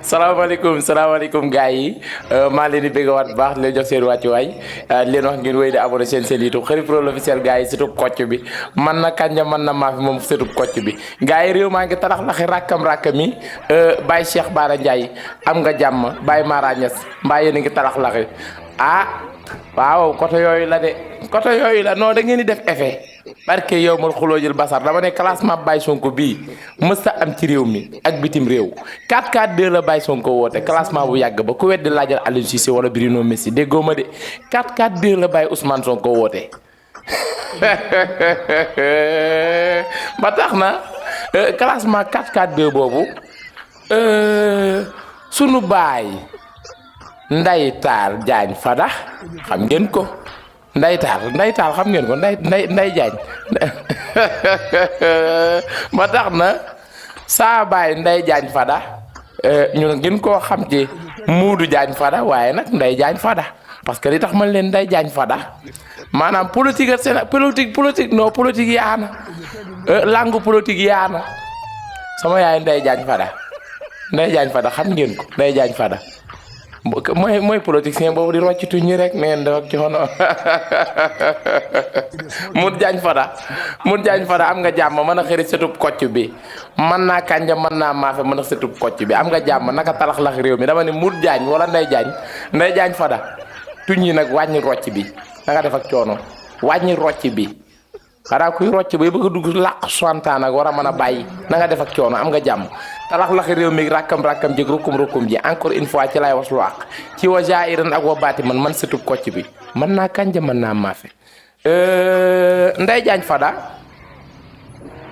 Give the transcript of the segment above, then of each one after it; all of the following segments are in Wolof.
salaamaaleykum gars yi maa leen di bëgg waat bu baax di leen jox seen wàccuwaay di leen wax ngeen wéy di abonné seen YouTube Khary Pro l'officiel gars yi surtout kocc bi man na kanja man na maafi moom surtout kocc bi gars yi réew maa ngi tarax laxi rakkam yi Baye Cheikh Bara Ndiaye am nga jàmm Baye Mara Niass mbaa yéen a ngi tarax laxi ah waaw côté yooyu la de côté yooyu la non da ngeen di def effet barke yow mal xuloo jël basar dama ne classement Baye Sonko bii mësta am ci réew mi ak bitim réew 4-4-2 la Baye Sonko woote classement bu yàgg ba ku weddi laajal Aliou Cissé wala Bruno Messi déggoo ma de 4-4-2 la Baye Ousmane Sonko woote ba tax na classement 4-4-2 boobu sunu baay Nday Taal Jaañ Fada xam ngeen ko Nday Taal xam ngeen ko Nday Jaañ ba tax na saa baay Nday Jaañ Fada ñu gën koo xam ci Muudu Jaañ Fada waaye nag Nday Jaañ Fada parce que li tax man leen Nday Jaañ Fada maanaam politique ak seen politique yaana langue politique yaana sama yaay Nday Jaañ Fada xam ngeen ko Nday Jaañ Fada mooy politicien boobu di rocc tuñ ñi rek neen dafa coono Modou Diagne Fada am nga jàmm mën a xëri setub kocc bi mën naa kànja mën naa maafe mën a setub kocc bi am nga jàmm naka talax lax réew mi dama ne Modou Diagne wala Ndeye Diagne Fada tuñ yi nag wàññi rocc bi nanga def ak coono wàññi rocc bi xanaa kuy rocc bay bëgg a dugg làq 60 ans nag war a mën a bàyyi na nga def ak coono am nga jàmm talax laxi réew mi rakkam jëg rukkum ji encore une fois ci lay was lu àq ci wa jairan ak wa baati man sëtub kocc bi mën naa kànja mën naa maafe Ndeye Diagne Fada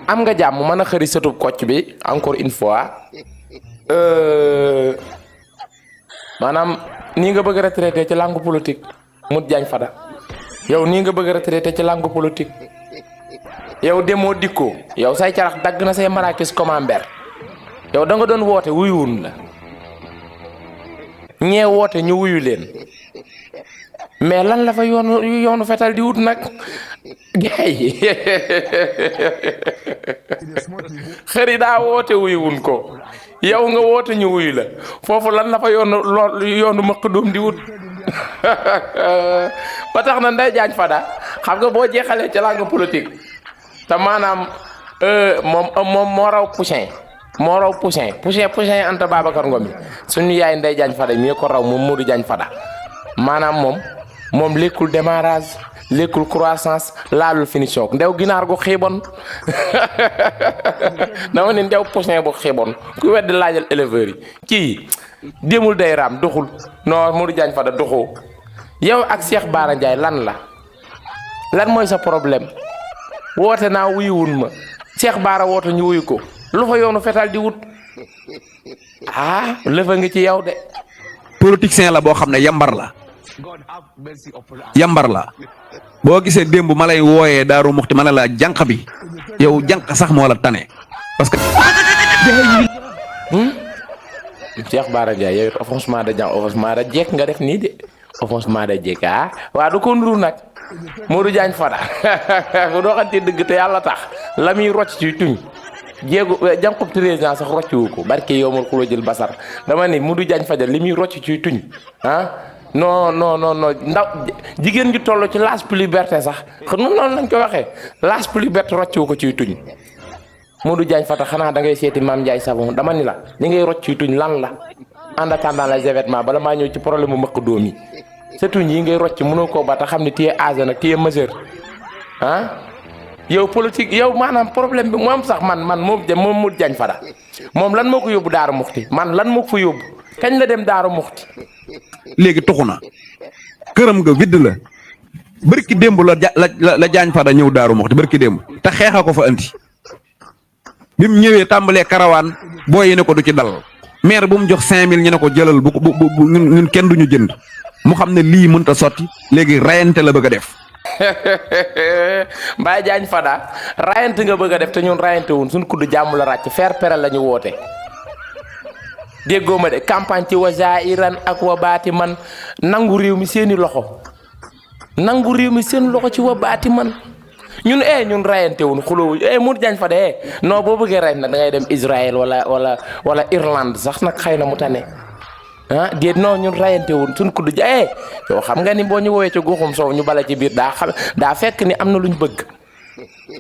am nga jàmm mën a xëri sëtub kocc bi encore une fois maanaam nii nga bëgg a retraité ci langue politique Modou Diagne Fada yow nii nga bëgg a retraité ci langue politique yow demoo dikkoo yow say carax dagg na say marakis camembert yow da nga doon woote wuyuwun la ñee woote ñu wuyu leen mais lan la fa yoonu fetal di wut nag gars yi xëri daa woote wuyuwun ko yow nga woote ñu wuyu la foofu lan la fa yoonu mëq doom di wut ba tax na Ndeye Diagne Fada xam nga boo jeexalee ci langue politique te maanaam moom moo raw Poussin Anta Babacar Ngom suñu yaay Ndeye Diagne Fada mi ko raw moom Modou Diagne Fada maanaam moom lekkul démarrage lekkul croissance laalul finition ndew ginaar gu xiibon dama ne ndew Poussin bu xiibon ku weddi laajal éleveurs yi kii démul day raam doxul non Modou Diagne Fada doxoo yow ak Cheikh Bara Ndiaye lan mooy sa problème woote naa wuyuwun ma Cheikh Bara woote ñu wuyu ko lu fa yoonu fetal di wut lëfa ngi ci yow de politicien la boo xam ne yambar la boo gisee démb ma lay wooyee Daaru Muxti ma ne la jànq bi yow jànq sax moo la tane parce que Cheikh Bara Ndiaye yow offensement de jekk nga def nii de offensement de jekk waa du ko nuru nag Modou Diagne Fada bu doo xamante dëgg te yàlla tax la muy rocc ci tuñ jéego jànqub 13 ans sax rocciwu ko barke yow mal xuloo jël basar dama ne Modou Diagne Fada li muy rocc ci tuñ non ndaw jigéen ju toll ci l'âge puberté sax xam nga noonu lañ ko waxee l'âge puberté rocciwu ko ciy tuñ Modou Diagne Fada xanaa da ngay seeti Mame Ndiaye Savon dama ni la li ngay rocc ciy tuñ lan la en attendant les événements bala maa ñëw ci problème mu mëq doom yi sa tuñ yi ngay rocc mënoo koo ba te xam ne téye âgé nag téye majeur yow politique yow maanaam problème bi moom sax man moom Modou Diagne Fada moom lan moo ko yóbbu Daaru Muxti man lan moo ko fa yóbbu kañ la dem Daaru Muxti léegi tuxu na këram nga vidd la bërki démb la Diagne Fada ñëw Daaru Muxti bërki démb te xeexa ko fa andi bi mu ñëwee tàmbalee karawaan booy yi ne ko du ci dal maire bu mu jox 5000 ñu ne ko jëlal bu ñun kenn duñu jënd mu xam ne lii mënta sotti léegi rayante la bëgg a def Baye Diagne Fada rayante nga bëgg a def te ñun rayante wuñ suñ kudd jàmm la ràcc faire pere la ñu woote déggoo ma de campagne ci wa jairan ak wa baati man nangu réew mi seeni loxo ci wa baati man ñun rayante wuñ xulóowuñ Modou Diagne Fada non boo bëggee rey nag da ngay dem Israël wala Irlande sax nag xëy na mu tane déet non ñun rayante wuñ suñ kudd ja yow xam nga ni boo ñu woowee ci guuxum soow ñu bala ci biir daa fekk ni am na luñ bëgg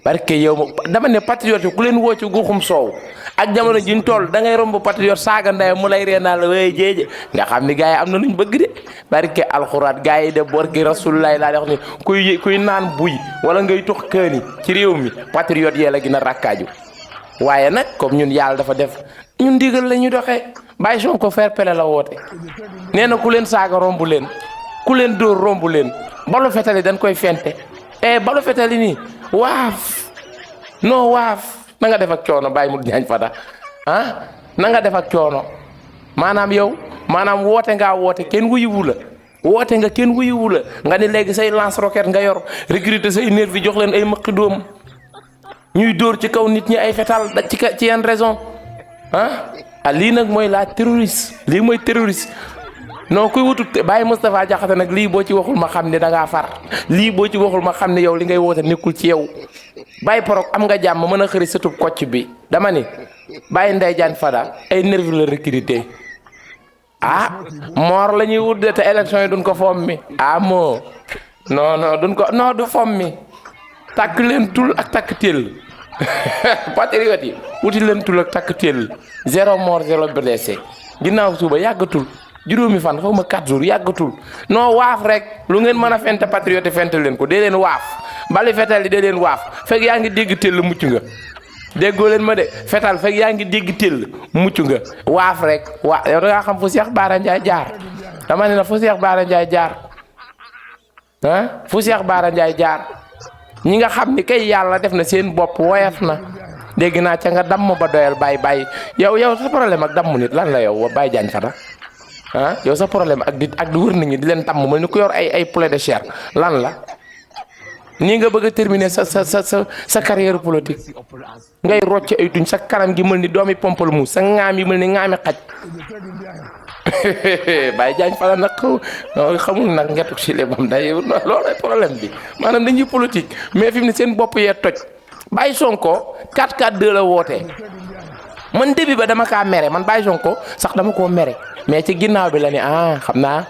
parce que yow dama ne patriote ku leen woo ci guuxum soow ak jamono jiñ toll da ngay romb patriote saaga ndey mu lay reenaa la waaye jéeje nga xam ni gars yi am na luñ bëgg de barke alxuraan gars yi de borki rasulullah laa wax ni kuy naan buy wala ngay tux këni ci réew mi patriote yee la gën a rakkaaju waaye nag comme ñun yàlla dafa def ñun ndigal la ñu doxee bàyyi Sonko fair play la woote nee na ku leen saaga romb leen ku leen dóor romb leen balu fetali dañ koy fente balu fetali nii waaf non waaf na nga def ak coono Baye Modou Diagne Fada na nga def ak coono maanaam yow maanaam woote ngaa woote kenn wuyuwu la woote nga kenn wuyuwu la nga ni léegi say lance roquette nga yor recruter say nervi jox leen ay mëqi doom ñuy dóor ci kaw nit ñi ay fetal ci yan raison lii nag mooy la terroriste lii mooy terroriste non kuy wutut Baye Moustapha Diakhaté nag lii boo ci waxul ma xam ne da ngaa far lii boo ci waxul ma xam ne yow li ngay woote nekkul ci yow Baye Porok am nga jàmm mën a xëri sëtub kocc bi dama ni Baye Ndeye Diagne Fada ay nervi la recruté moor la ñuy wut de te élection yi duñ ko fomm mi moo non duñ ko non du fomm mi takk leen tul ak takk téel patriote yi wuti leen tul ak takk téel 0 mort 0 blessé ginnaaw suba yàggatul juróomi fan xaw ma 4 jours yàggatul non waaf rek lu ngeen mën a fente patriote fente leen ko dee leen waaf bali fetal yi dee leen waaf fekk yaa ngi dégg téel mucc nga déggoo leen ma de fetal fekk yaa ngi dégg téel mucc nga waaf rek yow da ngaa xam fu Cheikh Bara Ndiaye jaar dama ne la fu Cheikh Bara Ndiaye jaar fu Cheikh Bara Ndiaye jaar ñi nga xam ni kay yàlla def na seen bopp woyaf na dégg naa ca nga damm ba doyal bàyyi yow sa problème ak damm nit lan la yow Baye Diagne Fada yow sa problème ak di wër nit ñi di leen damm mel ni ku yor ay poulet de chair lan la nii nga bëgg a terminer sa carrière politique ngay rocc ay tuñ sa kanam gi mel ni doomi pompal mu sa ŋaam yi mel ni ŋaami xaj Baye Diagne Fada nag xamul nag ngetuk si le bam day loolu ay problème bi maanaam dañuy politique mais fi mu ne seen bopp yee toj Baye Sonko 4-4-2 la wootee man début ba dama kaa mere man Baye Sonko sax dama koo mere mais ci ginnaaw bi la ni xam naa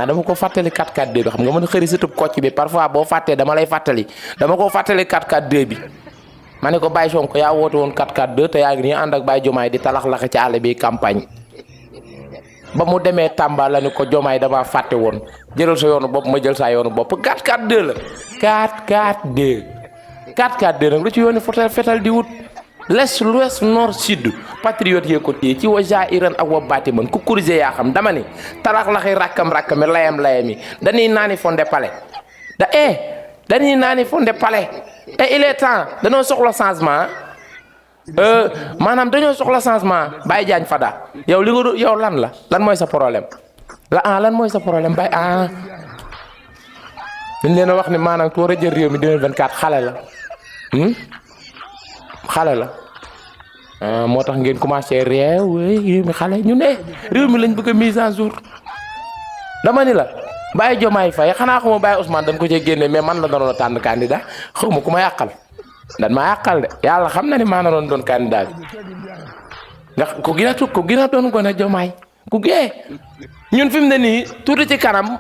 dama ko fàttali 4-4-2 bi xam nga mën a xëri sëtub kocc bi parfois boo fàttee dama lay fàttali dama ko fàttali 4-4-2 bi ma ne ko Baye Sonko yaa woote woon 4-4-2 te yaa ngi nii ànd ak Baye Diomaye di talax-laxe ci àll bi campagne ba mu demee Tamba la ni ko Diomaye dama fàtte woon jëlal sa yoonu bopp ma jël saa yoonu bopp 4-4-2 la 4-4-2 4-4-2 nag lu ci yooni fetal di wut l'est l'ouest nord sud patriote yee ko téye ci wa jairan ak wa baati man ku kurise yaa xam dama ni talax-laxi rakkam-rakkami layam-layami dañuy naani fondé palais dañuy naani fondé palais et il est temps dañoo soxla changement maanaam dañoo soxla changement Baye Diagne Fada yow li nga yow lan mooy sa problème lan mooy sa problème Baye dañ leen a wax ni maanaam ku war a jël réew mi 2024 xale la moo tax ngeen commencé réew mi xale ñu ne réew mi lañ bëgg a mise en jour dama ni la Baye Diomaye Faye xanaa xamoo Baye Ousmane dañ ko cee génne mais man la doon tànn candidat xaw ma ku ma yàqal dan maa yàqal de yàlla xam na ni maa na doon candidat bi ndax ku gën a doon gone Diomaye ku gee ñun fi mu ne nii tuuti ci kanam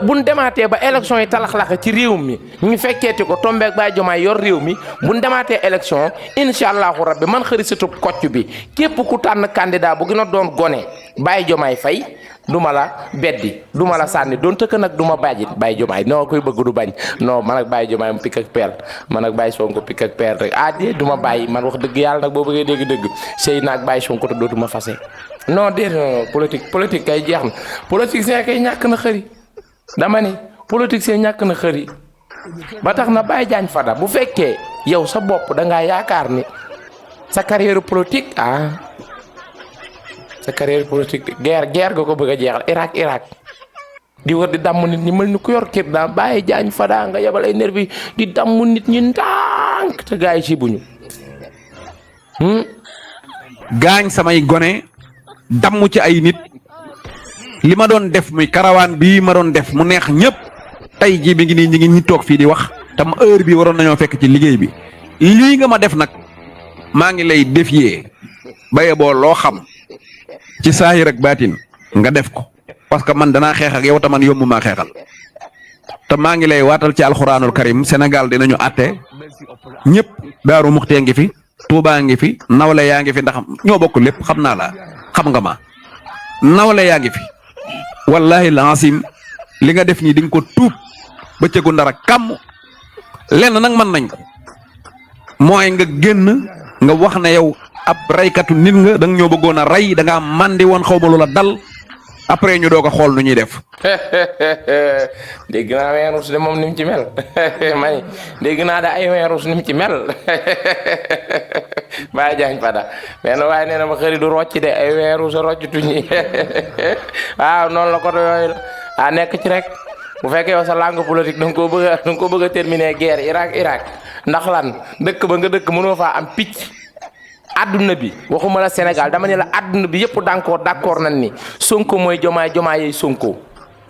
buñ demaatee ba élection yi talax-laxe ci réew mi ñu fekkeeti ko tombeek Baye Diomaye yor réew mi buñ demaatee élection incha allahu rabbi man xëri sëtub kocc bi képp ku tànn candidat bu gën a doon gone Baye Diomaye Faye duma la beddi duma la sànni doon tëkk nag duma bàjjit Baye Diomaye non koy bëgg du bañ non man ak Baye Diomaye mu pik ak peel man ak Baye Sonko pik ak peel rek duma bàyyi man wax dëgg yàlla nag boo bëggee dégg-dëgg sëy naag Baye Sonko te dootuma fase non déedéet politique kay jeex na politique c'est kay ñàkk na xëri dama ni politique c'est ñàkk na xëri ba tax na Baye Diagne Fada bu fekkee yow sa bopp da ngaa yaakaar ni sa carrière politique sa carrière politique guerre nga ko bëgg a jeexal Irak di wër di damm nit ñi mel ni ku yor kër daa Baye Diagne Fada nga yabal ay nervi di damm nit ñi ndànk te gars yi si buñu gaañ samay gone damm ci ay nit li ma doon def muy karawaan bii ma doon def mu neex ñëpp tey jii bi ngi nii ñi toog fii di wax tam heure bi waroon nañoo fekk ci liggéey bi lii nga ma def nag maa ngi lay défier baye boo loo xam ci saahir ak baatin nga def ko parce que man danaa xeex ak yow te man yomb maa xeexal te maa ngi lay waatal ci alxuraanul karim Sénégal dinañu àtte ñëpp Daaru Muxti ngi fi Tuubaa ngi fi nawle yaa ngi fi ndax ñoo bokk lépp xam naa la xam nga ma nawle yaa ngi fi wallahi laasim li nga def nii di nga ko tuub ba cëgu ndara kàmm lenn nag mën nañ ko mooy nga génn nga wax ne yow ab raykatu nit nga da nga ñoo bëggoon a rey da ngaa màndi woon xaw ma lu la dal après ñu doog a xool nu ñuy def. dégg naa weerus de moom ni mu ci mel mani dégg naa da ay weerus ni mu ci mel Baye Diagne Fada benn waaye nee na ma xëri du rocc de ay weerus a rocc tuñi waaw noonu la ko yooyu a nekk ci rek bu fekkee yow sa langue politique da nga koo bëgg a terminer guerre Irak ndax lan dëkk ba nga dëkk mënoo faa am picc adduna bi waxuma la Sénégal dama ne la adduna bi yëpp d'accord nañ ni Sonko mooy Jomaay yey Sonko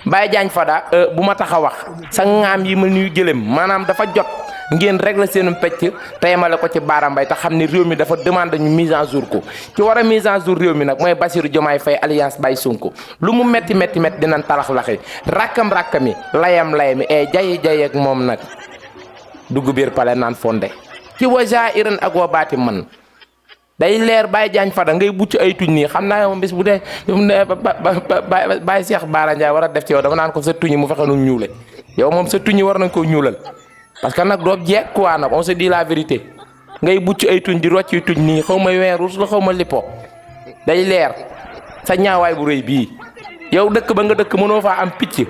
Baye Diagne Fada bu ma tax a wax sa ŋaam yi ma nuy gëlëm maanaam dafa jot ngeen régler seen pecc te yemale ko ci Bara Mbaye te xam ne réew mi dafa demande ñu mise en jour ko ci war a mise en jour réew mi nag mooy Bassirou Diomaye Faye alliance Baye Sonko lu mu metti dinañ talax-laxi rakkam-rakkami layam-layami jayi ak moom nag dugg biir pale naan fonde ci waja iran ak wa baati man day leer Baye Diagne Fada ngay bucc ay tuñ nii xam naa moom bis bu dee Baye Cheikh Bara Ndiaye war a def ci yow dama naan ko sa tuñi mu fexe nu ñuule yow moom sa tuñi war nañ koo ñuulal parce que nag doo jeeg quoi nag on se dit la vérité ngay bucc ay tuñ di rocc tuñ nii xaw ma weerus la xaw ma lippo day leer sa ñaawaay bu rëy bii yow dëkk ba nga dëkk mënoo faa am picc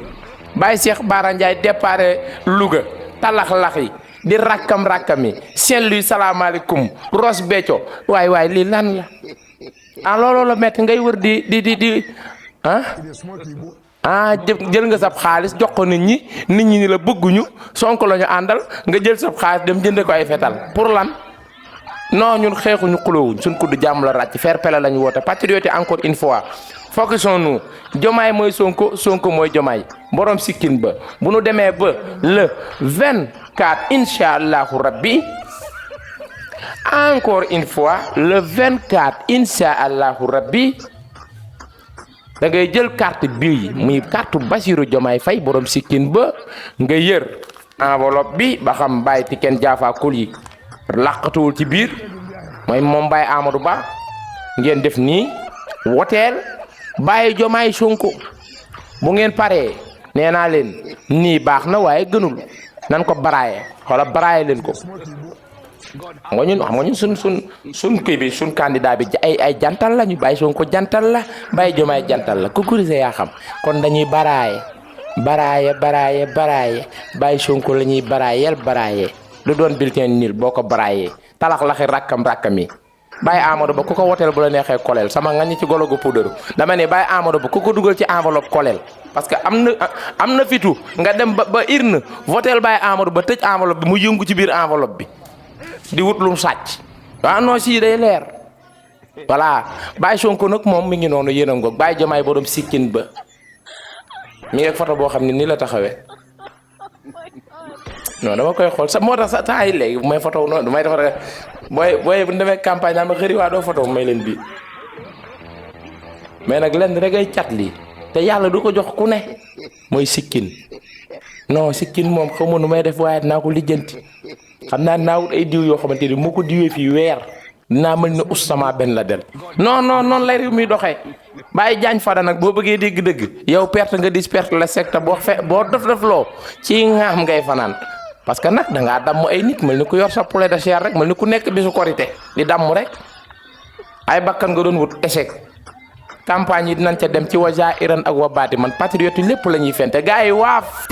Baye Cheikh Bara Ndiaye déparé Louga talax-lax yi di rakkam-rakkami Saint-Louis salaamaaleykum Ross Béthio waay lii lan la looloo la metti ngay wër di jël nga sab xaalis jox ko nit ñi ni la bëgguñu Sonko la ñu àndal nga jël sab xaalis dem jënde ko ay fetal pour lan non ñun xeexuñu xuloowuñ suñ kudd jàmm la ràcc fair play lañu woote patriote encore une fois focusons-nous Diomaye mooy Sonko mooy Diomaye borom sikkin ba bu nu demee ba le 24 incha allahu rabbi encore une fois le 24 incha allahu rabbi da ngay jël carte bii muy carte Bassirou Diomaye Faye borom sikkin ba nga yër enveloppe bi ba xam Baye Tiken Jaafa kul yi làqatuwul ci biir mooy moom Baye Amadou Ba ngeen def nii woteel Baye Diomaye Sonko bu ngeen paree nee naa leen nii baax na waaye gënul nan ko baraaye xoola baraaye leen ko xam nga ñun sun kii bi sun candidat bi ay jantal la ñu Baye Sonko jantal la Baye Diomaye jantal la ku kurise yaa xam kon dañuy baraaye Baye Sonko la ñuy baraaye lu doon bulletin nil boo ko baraayee talax laxi rakkam yi Baye Amadou Ba ku ko woteel bu la neexee koleel sama nga ñi ci golo gu puudaru dama ne Baye Amadou Ba ku ko dugal ci enveloppe koleel parce que am na fitu nga dem ba urne woteel Baye Amadou Ba tëj enveloppe bi mu yëngu ci biir enveloppe bi di wut lum sàcc waaw non si day leer voilà Baye Sonko nag moom mi ngi noonu yéen a ngoog Baye Diomaye borom sikkin ba mi ngi ak photo boo xam ne nii la taxawee non dama koy xool moo tax sa temps yi léegi bu may photo noonu du may defar booy bu ñu demee campagne naan ma xëri waa doo photo may leen bii mais nag lenn rek ay cat lii te yàlla du ko jox ku ne mooy sikkin non sikkin moom xaw ma nu may def waaye dinaa ko lijjanti xam naa dinaa wut ay diw yoo xamante ni moo ko diwee fii weer dinaa mel ne Ousama Ben Laden non noonu lay réew mi doxee Baye Diagne Fada nag boo bëggee dégg-dëgg yow perte nga dis perte la secte boo def loo ci ngaam ngay fanaan parce que nag dangaa damm ay nit mel ni ku yor sa poulet de chair rek mel ni ku nekk bisu korité di damm rek ay bakkan nga doon wut échec campagne yi dinañ ca dem ci waja iran ak wa baati man patriote lépp la ñuy fente gars yi waaf